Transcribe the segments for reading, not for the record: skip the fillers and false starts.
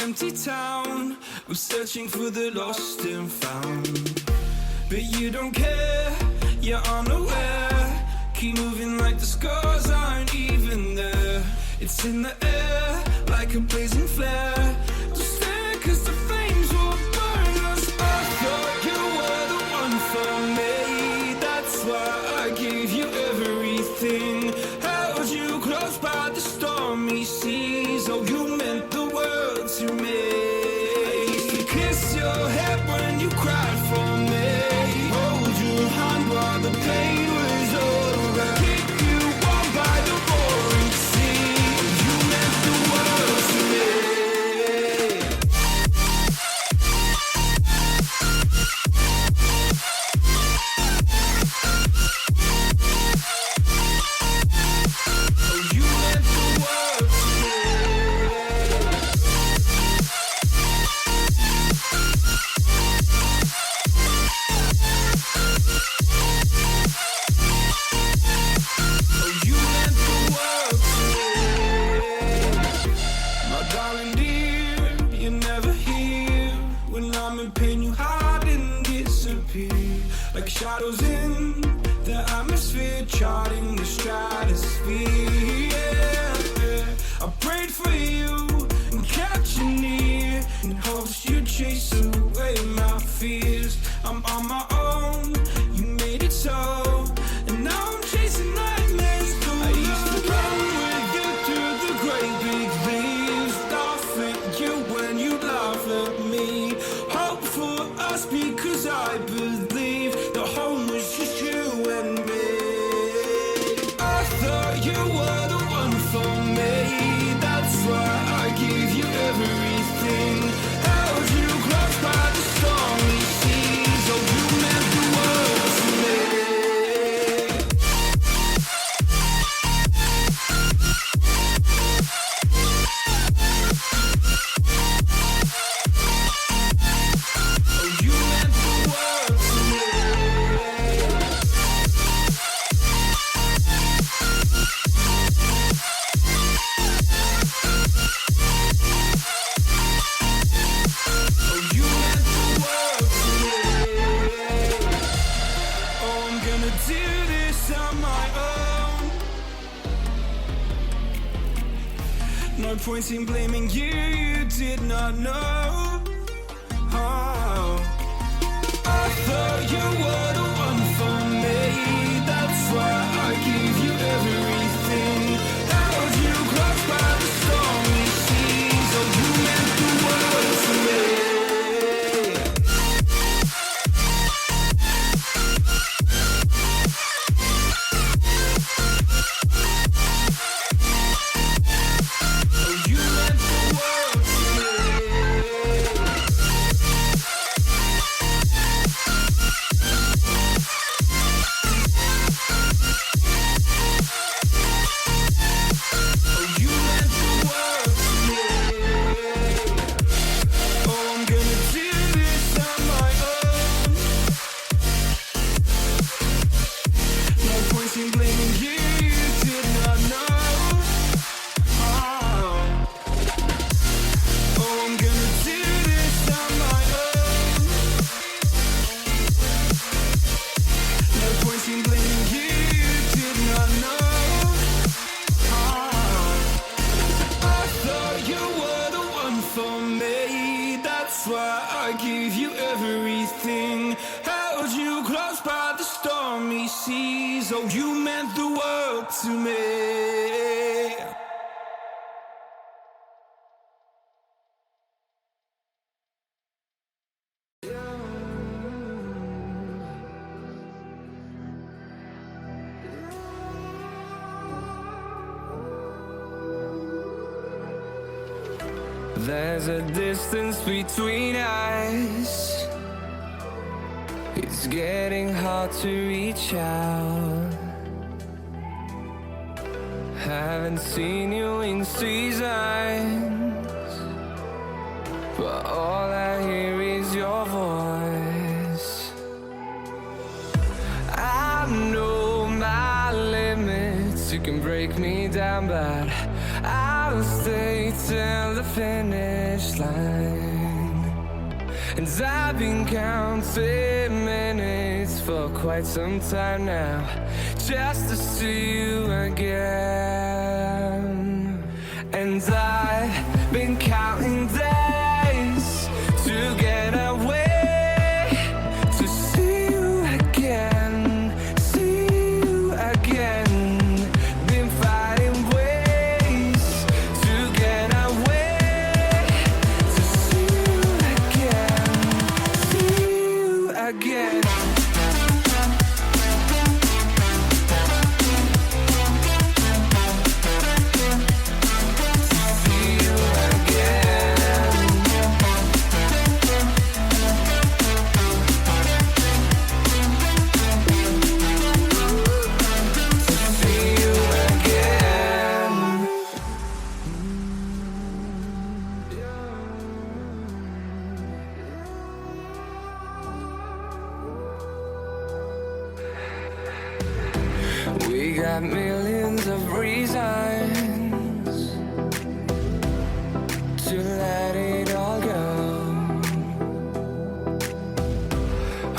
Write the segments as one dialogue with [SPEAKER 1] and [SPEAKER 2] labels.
[SPEAKER 1] empty town. I'm searching for the lost and found, but you don't care, you're unaware. Keep moving like the scars aren't even there. It's in the air like a blazing flare. Just stare, cause the flames will burn us. I thought you were the one for me, that's why I gave you everything. Held you close by the stormy seas. Oh, you meant the world to me. I used to kiss your head when you cried for me, hold your hand while the pain was over, keep you warm by the roaring sea. You meant the world to me. Oh, you meant the world to me. Oh, you meant the world to me. My darling dear, you're never here. When I'm in pain, you hide and disappear. Like shadows in the atmosphere, charting the stratosphere. Yeah. I prayed for you and kept you near, in hopes you'd chase away my fears. I'm on my own, you made it so, and now I'm chasing nightmares too. I used to run with you through the great big leaves, laugh at you when you laugh at me. Hope for us because I believe the home was just you and me. I thought you were the one for me, that's why I gave you everything. Held you close by the stormy seas. Oh, you meant the world to me. Oh, you meant the world to me. Oh, you meant the world to me. Oh, I'm gonna do this on my own. No point in blaming you, you did not know. Oh, I thought you were the one for me, that's why I gave you everything. Held you close by the stormy seas. Oh, you meant the world to me. Oh, you meant the world to me. Oh, you meant the world to me. Oh, I'm gonna do this on my own. No point in blaming you, you did not know. Oh, I'm gonna do this on my own. No point in blaming you, you did not know. I thought you were the one for me, that's why I gave you everything. Held you close by the stormy seas. Oh, you meant the world to me.
[SPEAKER 2] There's a distance between us, it's getting hard to reach out. Haven't seen you in seasons, but all I hear is your voice. I know my limits, you can break me down, but I'll stay till the finish line, and I've been counting minutes for quite some time now, just to see you again. And I've been counting days to get away, to see you again, see you again. Been fighting ways to get away, to see you again, see you again. We got millions of reasons to let it all go.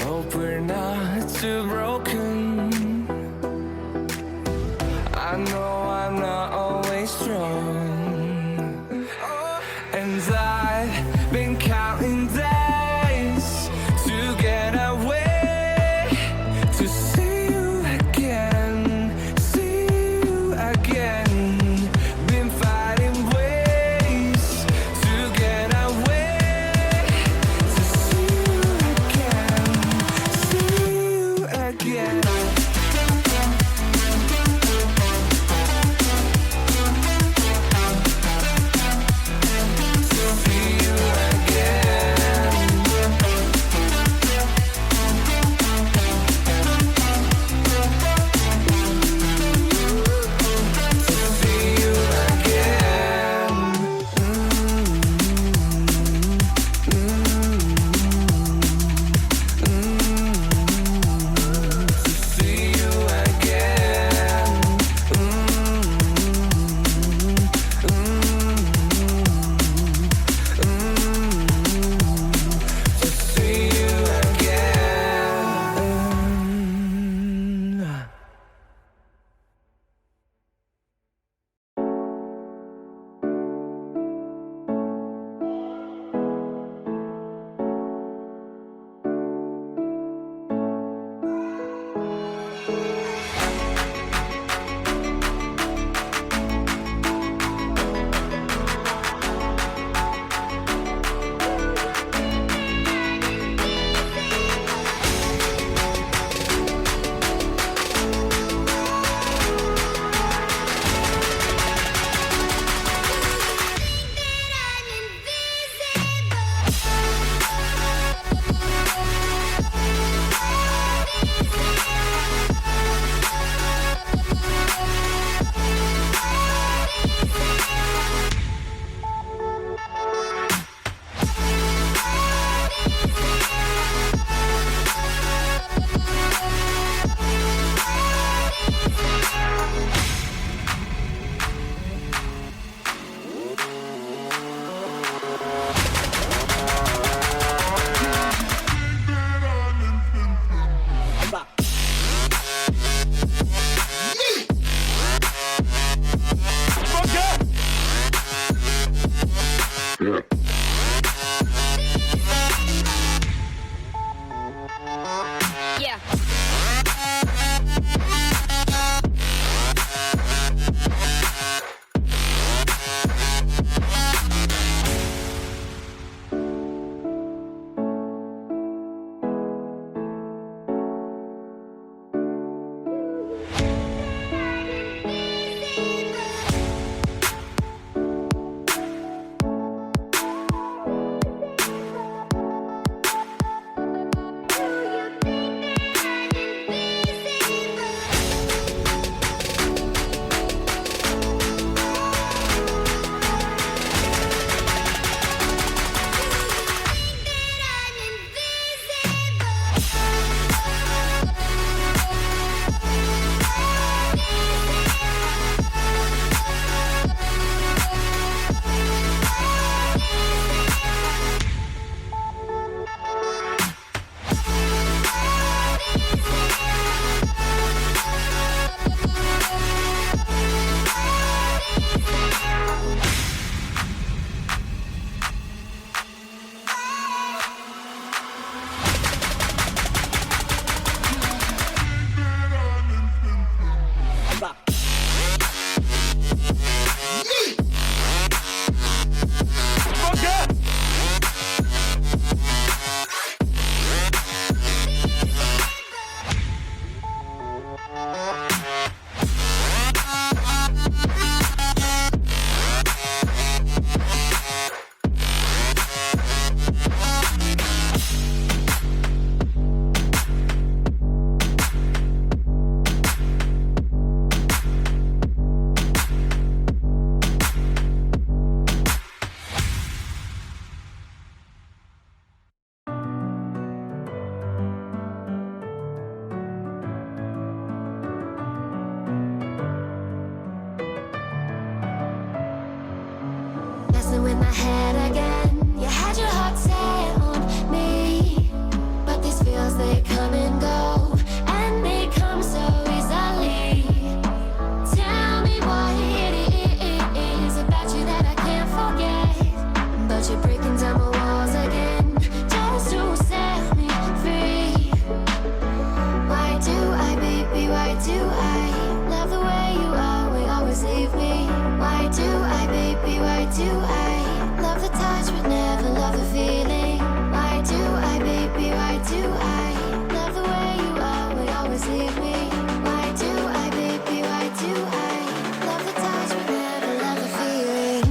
[SPEAKER 2] Hope we're not too broken. I know I'm not always strong, and I've been counting days to get away, to see you again, see you again. Been fighting ways to get away, to see you again, see you again.
[SPEAKER 3] head again. You had your heart set on me, but these feels, they come and go, and they come so easily. Tell me what it is about you that I can't forget, but you're breaking down my walls again just to set me free. Why do I, baby, why do I love the way you always leave me? Why do I, baby, why do I love the touch but never love the feeling? Why do I, baby, why do I love the way you always leave me? Why do I, baby, why do I love the touch but never love the feeling?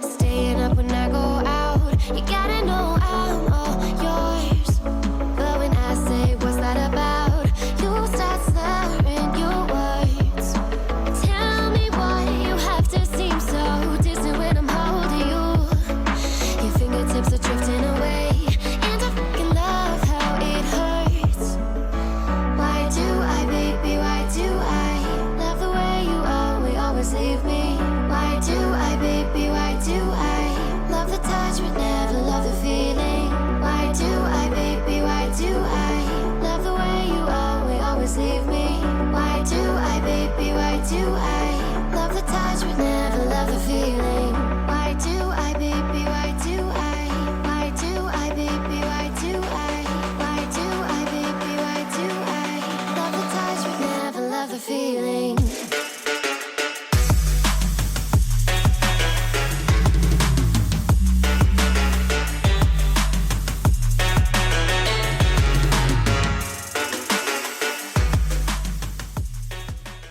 [SPEAKER 3] Staying up when I go out, you gotta know I'm all yours. But when I say what's that about, you start slurring your words. Tell me why you have to seem so distant when I'm holding you. Your fingertips are drifting away, and I fucking love how it hurts. Why do I, baby, why do I love the way you always leave me? Why do I, baby, why do I love the touch but never love the feeling? Why do I, baby, why do I love the way you always leave me? Why do I, baby, why do I love the touch but never love the feeling?